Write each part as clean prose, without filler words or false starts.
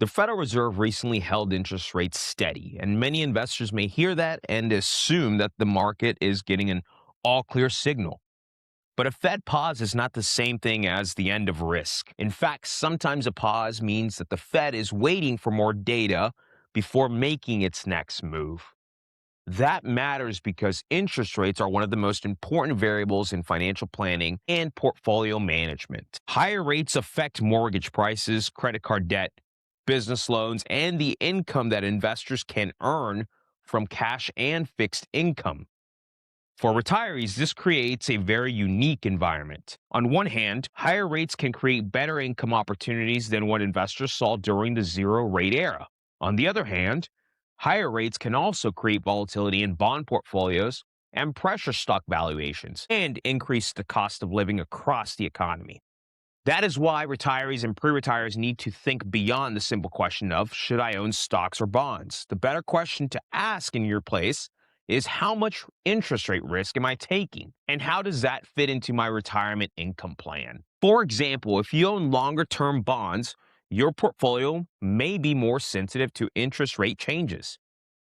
The Federal Reserve recently held interest rates steady, and many investors may hear that and assume that the market is getting an all clear signal. But a Fed pause is not the same thing as the end of risk. In fact, sometimes a pause means that the Fed is waiting for more data before making its next move. That matters because interest rates are one of the most important variables in financial planning and portfolio management. Higher rates affect mortgage prices, credit card debt, business loans, and the income that investors can earn from cash and fixed income. For retirees, this creates a very unique environment. On one hand, higher rates can create better income opportunities than what investors saw during the zero rate era. On the other hand, higher rates can also create volatility in bond portfolios and pressure stock valuations and increase the cost of living across the economy. That is why retirees and pre-retires need to think beyond the simple question of should I own stocks or bonds? The better question to ask in your place is how much interest rate risk am I taking? And how does that fit into my retirement income plan? For example, if you own longer term bonds, your portfolio may be more sensitive to interest rate changes.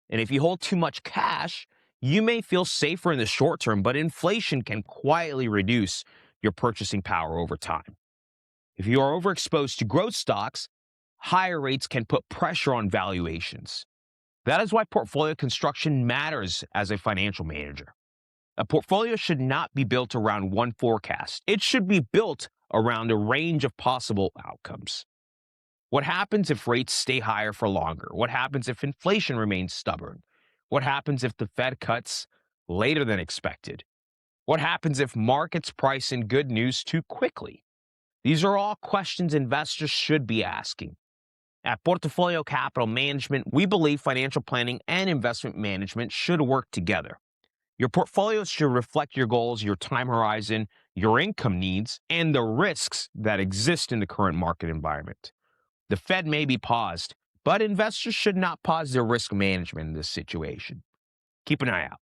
And if you hold too much cash, you may feel safer in the short term, but inflation can quietly reduce your purchasing power over time. If you are overexposed to growth stocks, higher rates can put pressure on valuations. That is why portfolio construction matters as a financial manager. A portfolio should not be built around one forecast. It should be built around a range of possible outcomes. What happens if rates stay higher for longer? What happens if inflation remains stubborn? What happens if the Fed cuts later than expected? What happens if markets price in good news too quickly? These are all questions investors should be asking. At Portfolio Capital Management, we believe financial planning and investment management should work together. Your portfolio should reflect your goals, your time horizon, your income needs, and the risks that exist in the current market environment. The Fed may be paused, but investors should not pause their risk management in this situation. Keep an eye out.